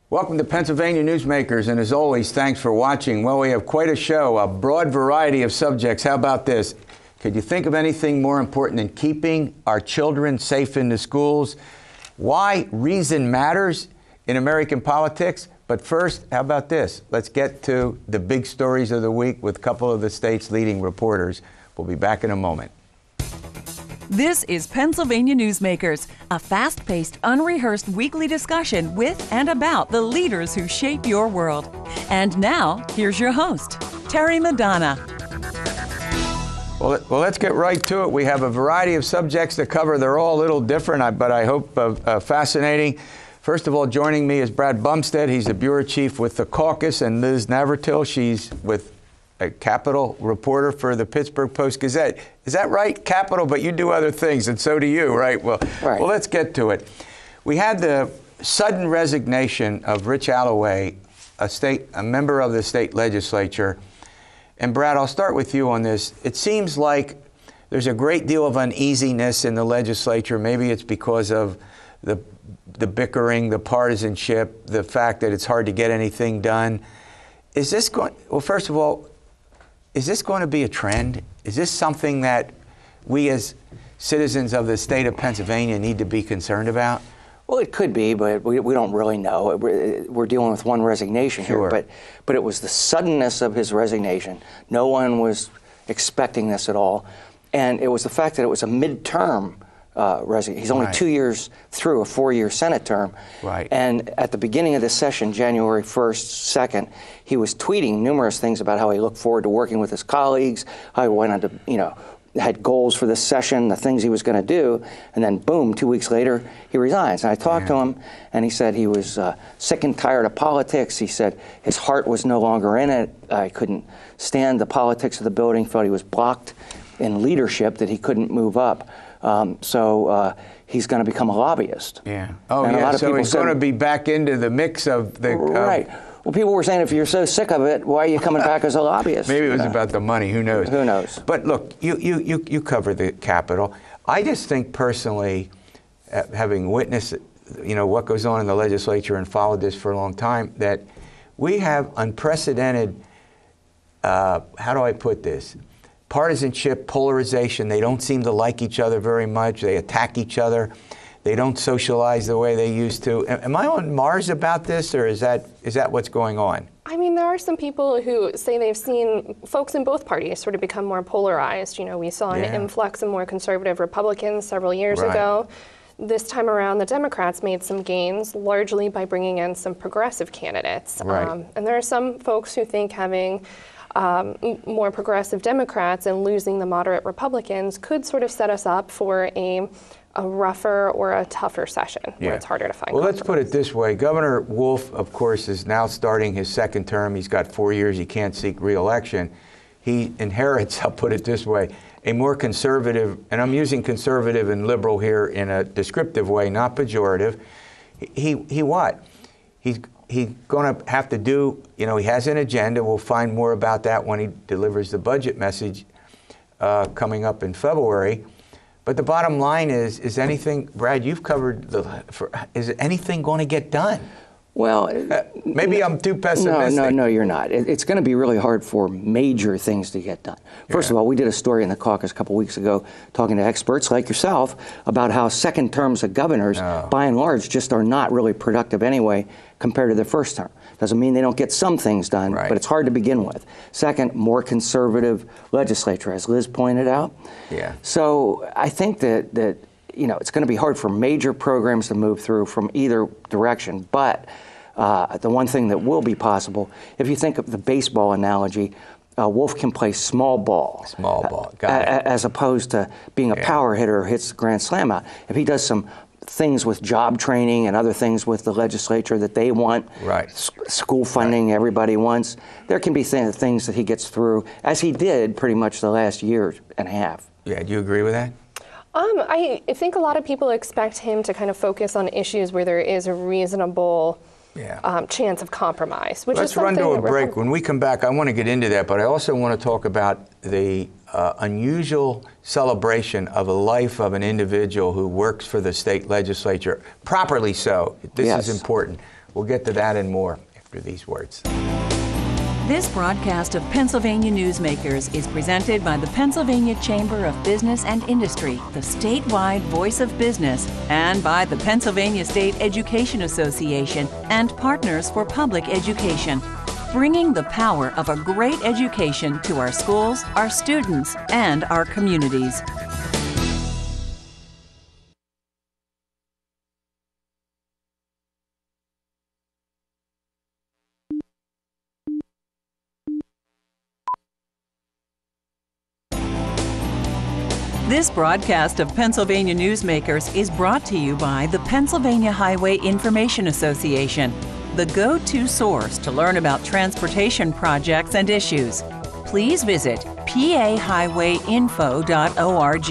Welcome to Pennsylvania Newsmakers, and as always, thanks for watching. Well, we have quite a show, a broad variety of subjects. How about this? Could you think of anything more important than keeping our children safe in the schools? Why reason matters in American politics? But first, how about this? Let's get to the big stories of the week with a couple of the state's leading reporters. We'll be back in a moment. This is Pennsylvania Newsmakers, a fast-paced, unrehearsed weekly discussion with and about the leaders who shape your world. And now, here's your host, Terry Madonna. Well, let's get right to it. We have a variety of subjects to cover. They're all a little different, but I hope fascinating. First of all, joining me is Brad Bumsted. He's the bureau chief with the Caucus, and Liz Navratil. She's with a Capitol reporter for the Pittsburgh Post-Gazette. Is that right? Capitol, but you do other things, and so do you, right? Well, let's get to it. We had the sudden resignation of Rich Alloway, a member of the state legislature. And Brad, I'll start with you on this. It seems like there's a great deal of uneasiness in the legislature. Maybe it's because of the bickering, the partisanship, the fact that it's hard to get anything done. Is this going, well, first of all, is this going to be a trend? Is this something that we as citizens of the state of Pennsylvania need to be concerned about? Well, it could be, but we don't really know. We're dealing with one resignation here, but it was the suddenness of his resignation. No one was expecting this at all. And it was the fact that it was a midterm resignation. He's only 2 years through a 4-year Senate term. Right. And at the beginning of this session, January 1st, 2nd, he was tweeting numerous things about how he looked forward to working with his colleagues, how he went on to, had goals for this session, the things he was going to do, and then boom, 2 weeks later, he resigns. And I talked to him, and he said he was sick and tired of politics. He said his heart was no longer in it. I couldn't stand the politics of the building, felt he was blocked in leadership, that he couldn't move up. So he's going to become a lobbyist. Yeah. Oh, and yeah, so he's going to be back into the mix of the... Right. Well, people were saying, if you're so sick of it, why are you coming back as a lobbyist? Maybe it was about the money. Who knows? Who knows? But look, you cover the Capitol. I just think personally, having witnessed, what goes on in the legislature and followed this for a long time, that we have unprecedented, how do I put this? Partisanship, polarization. They don't seem to like each other very much. They attack each other. They don't socialize the way they used to. Am I on Mars about this, or is that what's going on? I mean, there are some people who say they've seen folks in both parties sort of become more polarized. We saw an influx of more conservative Republicans several years ago. This time around, the Democrats made some gains, largely by bringing in some progressive candidates. And there are some folks who think having more progressive Democrats and losing the moderate Republicans could sort of set us up for a rougher or a tougher session where it's harder to find Well, let's put it this way. Governor Wolf, of course, is now starting his second term. He's got 4 years. He can't seek re-election. He inherits, I'll put it this way, a more conservative, and I'm using conservative and liberal here in a descriptive way, not pejorative. He's going to have to do, he has an agenda. We'll find more about that when he delivers the budget message coming up in February. But the bottom line is anything, Brad, you've covered, is anything going to get done? Well, maybe I'm too pessimistic. No, you're not. It's going to be really hard for major things to get done. First of all, we did a story in the Caucus a couple weeks ago talking to experts like yourself about how second terms of governors, by and large, just are not really productive anyway compared to their first term. Doesn't mean they don't get some things done, but it's hard to begin with. Second, more conservative legislature, as Liz pointed out. Yeah. So I think that it's going to be hard for major programs to move through from either direction. But the one thing that will be possible, if you think of the baseball analogy, Wolf can play small ball. Small ball, got it. As opposed to being a power hitter who hits the grand slam out. If he does some things with job training and other things with the legislature that they want, school funding everybody wants, there can be things that he gets through, as he did pretty much the last year and a half. Yeah, do you agree with that? I think a lot of people expect him to kind of focus on issues where there is a reasonable chance of compromise. Let's run to a break. When we come back, I want to get into that, but I also want to talk about the unusual celebration of a life of an individual who works for the state legislature, properly so. This is important. We'll get to that and more after these words. This broadcast of Pennsylvania Newsmakers is presented by the Pennsylvania Chamber of Business and Industry, the statewide voice of business, and by the Pennsylvania State Education Association and Partners for Public Education, bringing the power of a great education to our schools, our students, and our communities. This broadcast of Pennsylvania Newsmakers is brought to you by the Pennsylvania Highway Information Association, the go-to source to learn about transportation projects and issues. Please visit pahighwayinfo.org.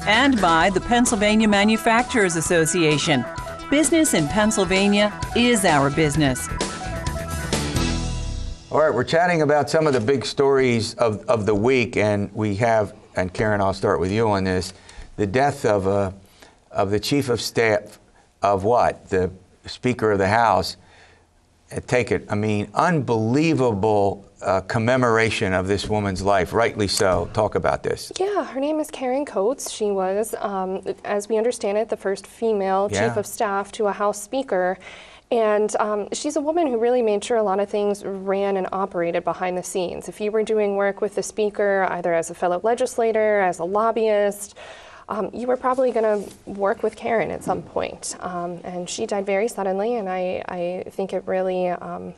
And by the Pennsylvania Manufacturers Association. Business in Pennsylvania is our business. All right, we're chatting about some of the big stories of the week, and we have, and Karen, I'll start with you on this, the death of the chief of staff of what? The Speaker of the House. Take it, I mean, unbelievable commemoration of this woman's life, rightly so. Talk about this. Yeah, her name is Karen Coates. She was, as we understand it, the first female chief of staff to a House Speaker. And she's a woman who really made sure a lot of things ran and operated behind the scenes. If you were doing work with the Speaker, either as a fellow legislator, as a lobbyist, you were probably going to work with Karen at some point. And she died very suddenly, and I think it really... and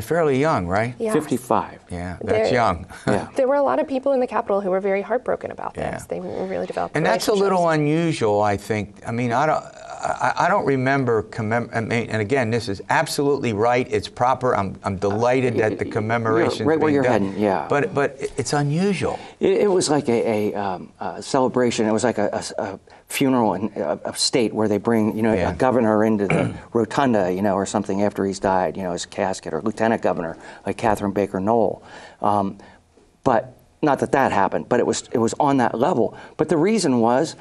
fairly young, right? Yes. 55. Yeah, that's young. Yeah. There were a lot of people in the Capitol who were very heartbroken about this. They really developed and that's a little unusual, I think. I mean, I don't remember and again, this is absolutely right. It's proper. I'm delighted that the commemoration right where you're heading. Yeah. But it's unusual. It was like a celebration. It was like a funeral in a state where they bring a governor into the rotunda, or something after he's died, his casket, or lieutenant governor like Catherine Baker Knoll. But not that happened, but it was on that level. But the reason was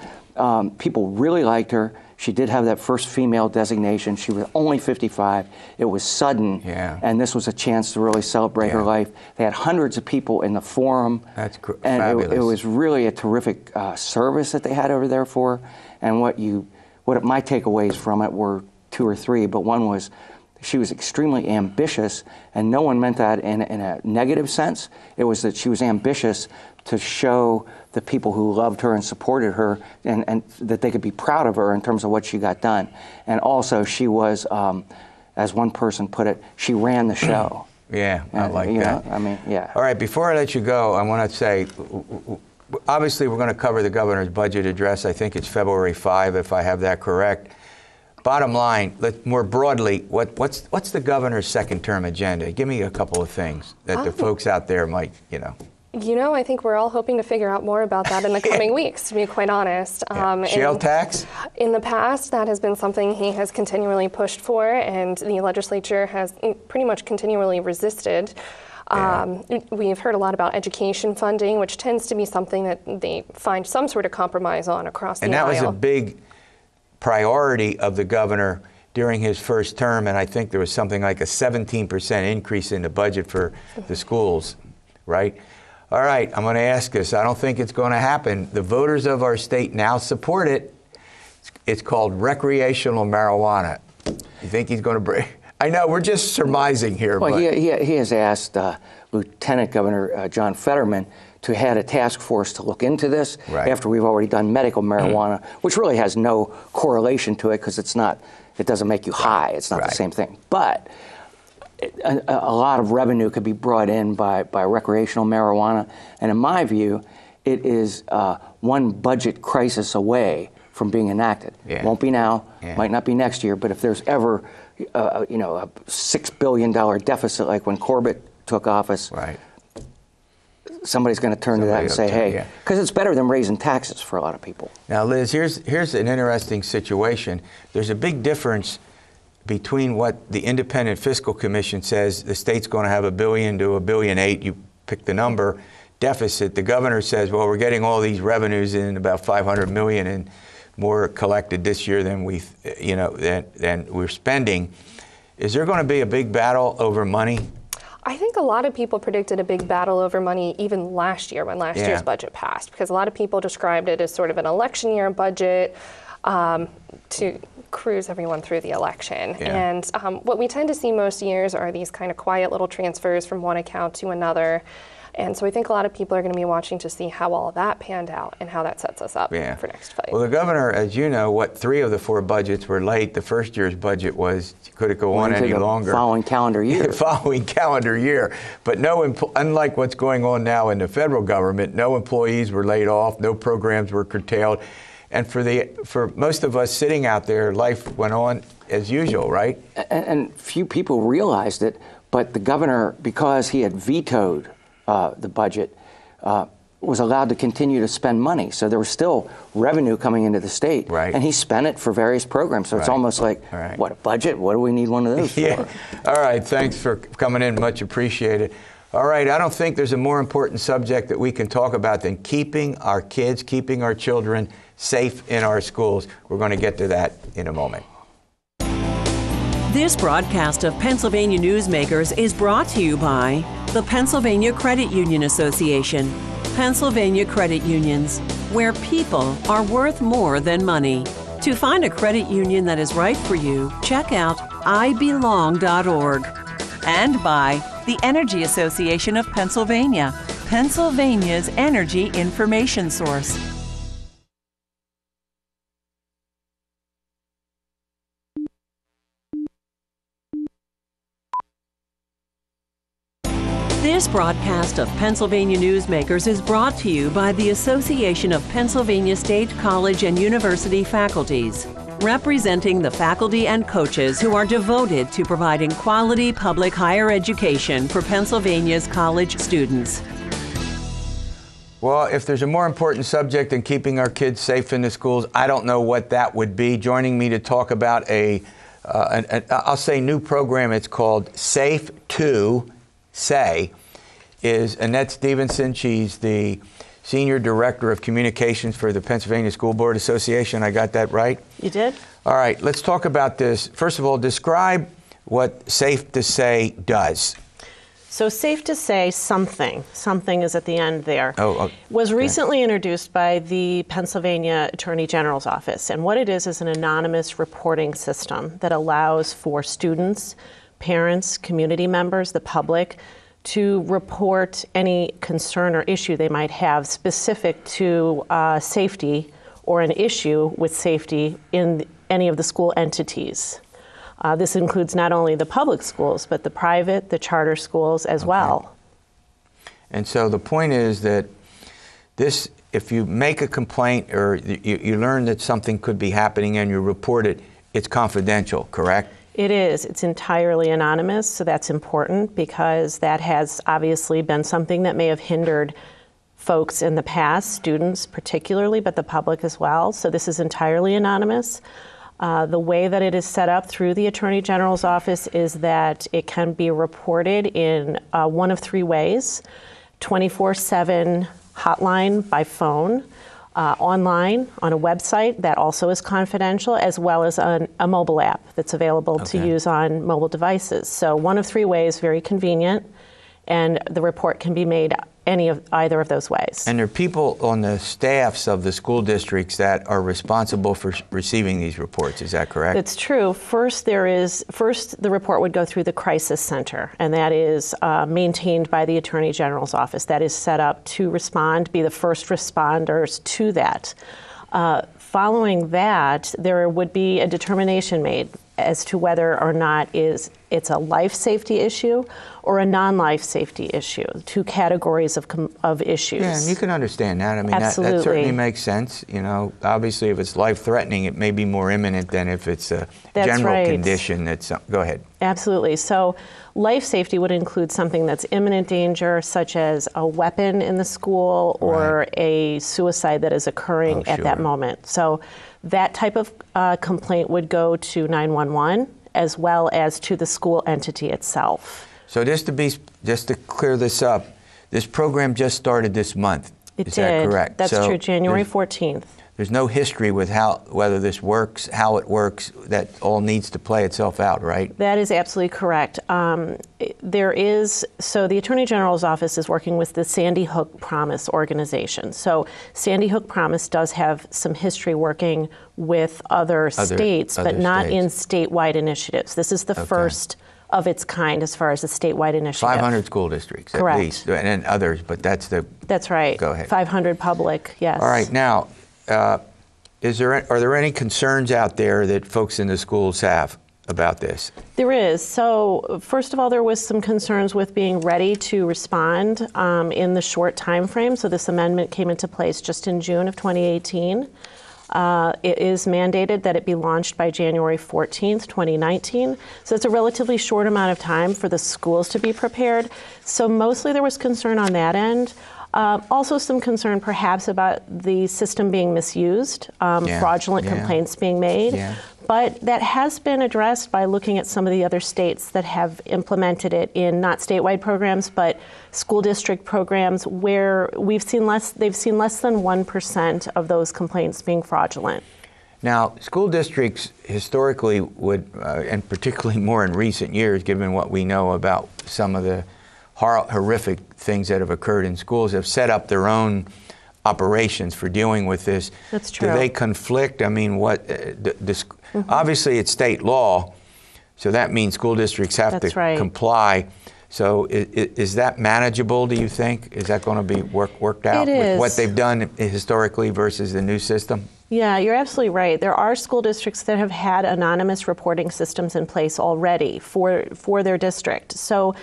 people really liked her. She did have that first female designation. She was only 55. It was sudden, and this was a chance to really celebrate her life. They had hundreds of people in the forum. That's and fabulous. It was really a terrific service that they had over there for her. And what my takeaways from it were two or three, but one was she was extremely ambitious, and no one meant that in a negative sense. It was that she was ambitious to show the people who loved her and supported her and that they could be proud of her in terms of what she got done. And also she was, as one person put it, she ran the show. Yeah, I like that. I mean, yeah. All right, before I let you go, I want to say, obviously we're going to cover the governor's budget address. I think it's February 5, if I have that correct. Bottom line, more broadly, what's the governor's second term agenda? Give me a couple of things that the folks out there might, I think we're all hoping to figure out more about that in the coming weeks, to be quite honest. Shale tax? In the past, that has been something he has continually pushed for, and the legislature has pretty much continually resisted. We've heard a lot about education funding, which tends to be something that they find some sort of compromise on across the aisle. And that was a big priority of the governor during his first term, and I think there was something like a 17% increase in the budget for the schools, right? All right, I'm going to ask this. I don't think it's going to happen. The voters of our state now support it. It's called recreational marijuana. You think he's going to bring? I know, we're just surmising here. Well, but he has asked Lieutenant Governor John Fetterman to head a task force to look into this after we've already done medical marijuana, which really has no correlation to it because it doesn't make you high. It's not the same thing. But a lot of revenue could be brought in by recreational marijuana. And in my view, it is one budget crisis away from being enacted. Won't be now, might not be next year, but if there's ever a $6 billion deficit like when Corbett took office, somebody's going to turn to that and say, hey, because it's better than raising taxes for a lot of people. Now, Liz, here's an interesting situation. There's a big difference between what the Independent Fiscal Commission says the state's going to have $1 billion to $1.8 billion, you pick the number, deficit. The governor says, well, we're getting all these revenues in, about $500 million and more collected this year than than we're spending. Is there going to be a big battle over money? I think a lot of people predicted a big battle over money even last year when last year's budget passed, because a lot of people described it as sort of an election year budget to cruise everyone through the election. And what we tend to see most years are these kind of quiet little transfers from one account to another. And so I think a lot of people are going to be watching to see how all of that panned out and how that sets us up for next fight. Well, the governor, as you know, 3 of the 4 budgets were late. The first year's budget was, could it go on any longer? Following calendar year. Following calendar year. But unlike what's going on now in the federal government, no employees were laid off, no programs were curtailed. And for most of us sitting out there, life went on as usual, right? And few people realized it, but the governor, because he had vetoed the budget, was allowed to continue to spend money. So there was still revenue coming into the state. Right. And he spent it for various programs. So it's almost like, what, a budget? What do we need one of those for? All right, thanks for coming in. Much appreciated. All right, I don't think there's a more important subject that we can talk about than keeping our kids, keeping our children safe in our schools. We're going to get to that in a moment. This broadcast of Pennsylvania Newsmakers is brought to you by the Pennsylvania Credit Union Association. Pennsylvania Credit Unions, where people are worth more than money. To find a credit union that is right for you, check out ibelong.org. And by the Energy Association of Pennsylvania, Pennsylvania's energy information source. This broadcast of Pennsylvania Newsmakers is brought to you by the Association of Pennsylvania State College and University Faculties, representing the faculty and coaches who are devoted to providing quality public higher education for Pennsylvania's college students. Well, if there's a more important subject than keeping our kids safe in the schools, I don't know what that would be. Joining me to talk about I'll say new program, it's called Safe2Say, is Annette Stevenson. She's the Senior Director of Communications for the Pennsylvania School Board Association. I got that right? You did. All right, let's talk about this. First of all, describe what Safe2Say does. So Safe2Say Something, something is at the end there, was okay. recently introduced by the Pennsylvania Attorney General's office. And what it is an anonymous reporting system that allows for students, parents, community members, the public, to report any concern or issue they might have specific to safety or an issue with safety in any of the school entities. This includes not only the public schools, but the private, the charter schools as well. And so the point is that this, if you make a complaint or you learn that something could be happening and you report it, it's confidential, correct? It is. It's entirely anonymous, so that's important because that has obviously been something that may have hindered folks in the past, students particularly, but the public as well. So this is entirely anonymous. The way that it is set up through the Attorney General's office is that it can be reported in one of 3 ways: 24/7 hotline by phone, online on a website that also is confidential, as well as a mobile app that's available to use on mobile devices. So one of 3 ways, very convenient, and the report can be made either of those ways. And there are people on the staffs of the school districts that are responsible for receiving these reports. Is that correct? That's true. First, the report would go through the Crisis Center, and that is maintained by the Attorney General's office. That is set up to respond, be the first responders to that. Following that, there would be a determination made as to whether or not it's a life safety issue or a non-life safety issue, 2 categories of issues. Yeah, and you can understand that. I mean, that Absolutely. certainly makes sense. You know, obviously, if it's life-threatening, it may be more imminent than if it's a general condition. Go ahead. Absolutely. So life safety would include something that's imminent danger, such as a weapon in the school or a suicide that is occurring at that moment. So that type of complaint would go to 911 as well as to the school entity itself. So just to clear this up, this program just started this month. Is that correct? That's true, January 14th. there's no history with whether this works, how it works. That all needs to play itself out, right? That is absolutely correct. So the Attorney General's office is working with the Sandy Hook Promise organization. So Sandy Hook Promise does have some history working with other states, but not in statewide initiatives. This is the first of its kind as far as a statewide initiative. 500 school districts, correct, at least, and others, but that's right. Go ahead. 500 public, yes. All right, now, are there any concerns out there that folks in the schools have about this? There is. So first of all, there was some concerns with being ready to respond in the short time frame. So this amendment came into place just in June of 2018. It is mandated that it be launched by January 14th, 2019. So it's a relatively short amount of time for the schools to be prepared. So mostly there was concern on that end. Also some concern perhaps about the system being misused, fraudulent complaints being made. Yeah. But that has been addressed by looking at some of the other states that have implemented it in not statewide programs, but school district programs where they've seen less than 1% of those complaints being fraudulent. Now, school districts historically would, and particularly more in recent years, given what we know about some of the horrific things that have occurred in schools, have set up their own operations for dealing with this. That's true. Do they conflict? I mean, obviously it's state law, so that means school districts have to comply. So is that manageable, do you think? Is that going to be worked out with what they've done historically versus the new system? Yeah, you're absolutely right. There are school districts that have had anonymous reporting systems in place already for their district. So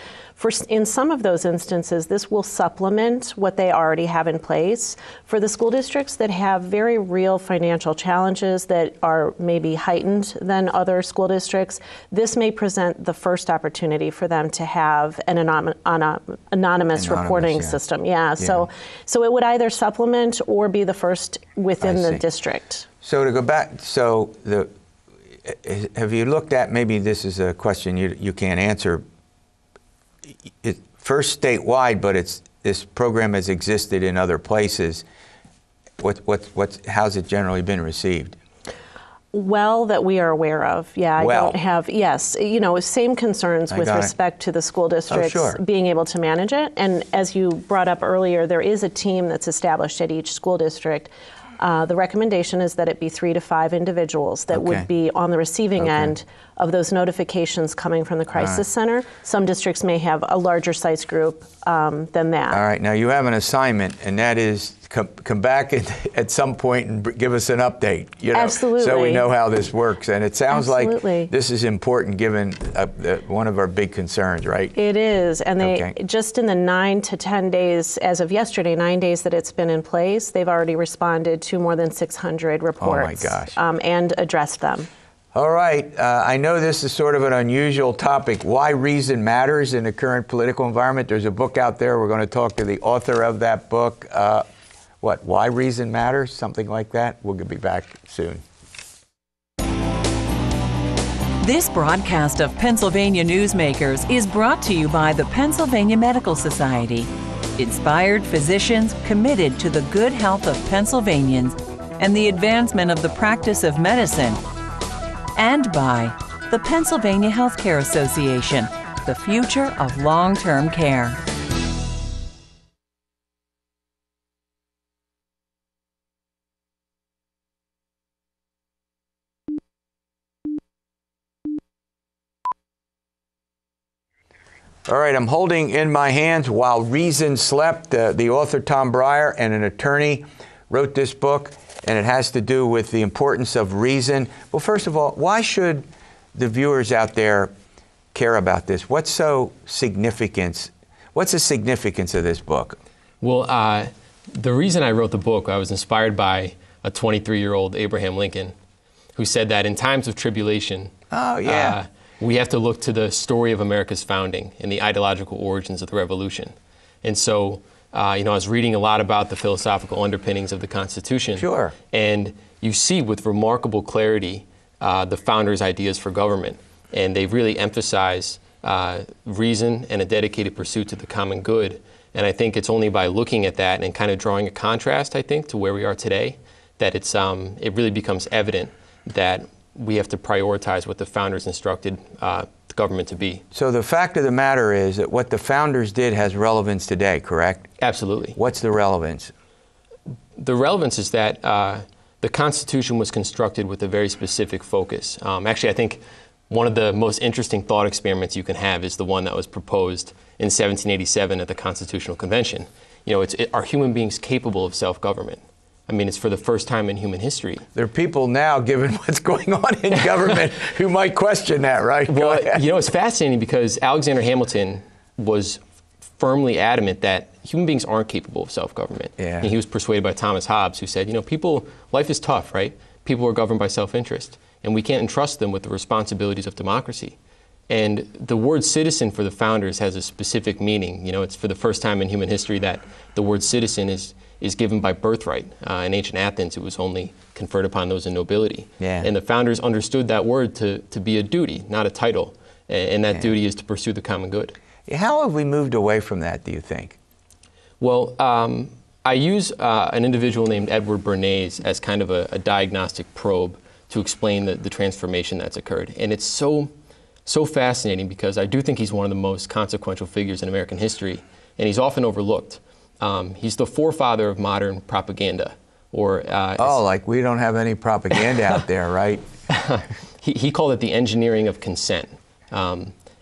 in some of those instances, this will supplement what they already have in place. For the school districts that have very real financial challenges that are maybe heightened than other school districts, this may present the first opportunity for them to have an anonymous reporting system. Yeah. So it would either supplement or be the first within the district. So to go back, have you looked at, maybe this is a question you can't answer, first statewide, but this program has existed in other places. How's it generally been received? Well, that we are aware of. Yeah, I don't have, same concerns with respect to the school districts being able to manage it. And as you brought up earlier, there is a team that's established at each school district. The recommendation is that it be 3 to 5 individuals that would be on the receiving end of those notifications coming from the crisis center. Some districts may have a larger size group than that. All right, now you have an assignment, and that is come back at some point and give us an update. Absolutely. So we know how this works. And it sounds like this is important given one of our big concerns, right? It is, and they just in the 9 to 10 days, as of yesterday, 9 days that it's been in place, they've already responded to more than 600 reports. Oh my gosh. And addressed them. All right. I know this is sort of an unusual topic, why reason matters in the current political environment. There's a book out there. We're going to talk to the author of that book. Why Reason Matters? Something like that. We'll be back soon. This broadcast of Pennsylvania Newsmakers is brought to you by the Pennsylvania Medical Society. Inspired physicians committed to the good health of Pennsylvanians and the advancement of the practice of medicine. And by the Pennsylvania Healthcare Association, the future of long-term care. All right, I'm holding in my hands While Reason Slept. The author, Tom Brier, and an attorney wrote this book, and it has to do with the importance of reason. Well, first of all, why should the viewers out there care about this? What's the significance of this book? Well, the reason I wrote the book, I was inspired by a 23-year-old Abraham Lincoln, who said that in times of tribulation, we have to look to the story of America's founding and the ideological origins of the Revolution. And so, I was reading a lot about the philosophical underpinnings of the Constitution. Sure. And you see with remarkable clarity the founders' ideas for government. And they really emphasize reason and a dedicated pursuit to the common good. And I think it's only by looking at that and kind of drawing a contrast, I think, to where we are today, that it really becomes evident that we have to prioritize what the founders instructed the government to be. So the fact of the matter is that what the founders did has relevance today, correct? Absolutely. What's the relevance? The relevance is that the Constitution was constructed with a very specific focus. Actually, I think one of the most interesting thought experiments you can have is the one that was proposed in 1787 at the Constitutional Convention. You know, are human beings capable of self-government? I mean, it's for the first time in human history. There are people now, given what's going on in government, who might question that, right? Well, you know, it's fascinating because Alexander Hamilton was firmly adamant that human beings aren't capable of self-government. Yeah. And he was persuaded by Thomas Hobbes, who said, you know, life is tough, right? People are governed by self-interest, and we can't entrust them with the responsibilities of democracy. And the word citizen for the founders has a specific meaning. You know, it's for the first time in human history that the word citizen is given by birthright. In ancient Athens, it was only conferred upon those in nobility. Yeah. And the founders understood that word to be a duty, not a title. And that duty is to pursue the common good. How have we moved away from that, do you think? Well, I use an individual named Edward Bernays as kind of a diagnostic probe to explain the transformation that's occurred. And it's so fascinating because I do think he's one of the most consequential figures in American history, and he's often overlooked. He's the forefather of modern propaganda. Like we don't have any propaganda out there, right? He called it the engineering of consent.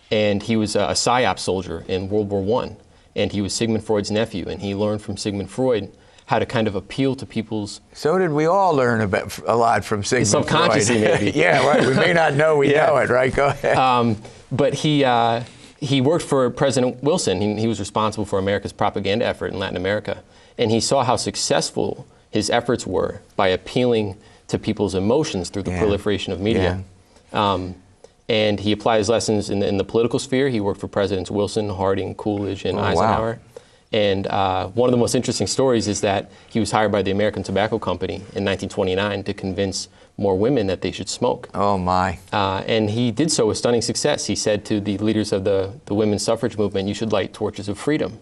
And he was a PSYOP soldier in World War I, and he was Sigmund Freud's nephew, and he learned from Sigmund Freud how to kind of appeal to people's... So did we all learn a lot from Sigmund Freud. Subconsciously, maybe. Yeah, right. We may not know we know it, right? Go ahead. But he worked for President Wilson. He was responsible for America's propaganda effort in Latin America. And he saw how successful his efforts were by appealing to people's emotions through the proliferation of media. Yeah. And he applied his lessons in the political sphere. He worked for Presidents Wilson, Harding, Coolidge, and Eisenhower. Wow. And one of the most interesting stories is that he was hired by the American Tobacco Company in 1929 to convince more women that they should smoke. Oh, my. And he did so with stunning success. He said to the leaders of the women's suffrage movement, you should light torches of freedom.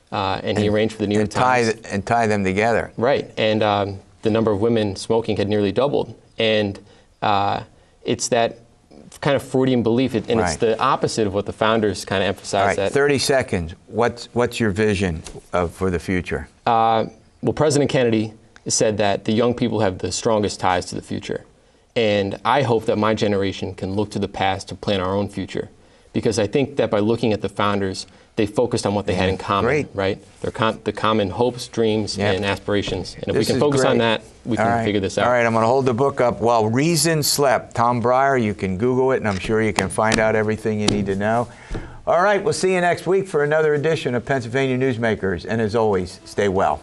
And he arranged for the New York Times. And tie them together. Right. And the number of women smoking had nearly doubled. And it's that kind of Freudian belief, and it's the opposite of what the founders kind of emphasized. All right, 30 seconds. What's your vision for the future? Well, President Kennedy said that the young people have the strongest ties to the future. And I hope that my generation can look to the past to plan our own future. Because I think that by looking at the founders, they focused on what they had in common, right? The common hopes, dreams, and aspirations. And if we can focus on that, we can figure this out. All right, I'm going to hold the book up. While Reason Slept, Tom Brier. You can Google it, and I'm sure you can find out everything you need to know. All right, we'll see you next week for another edition of Pennsylvania Newsmakers. And as always, stay well.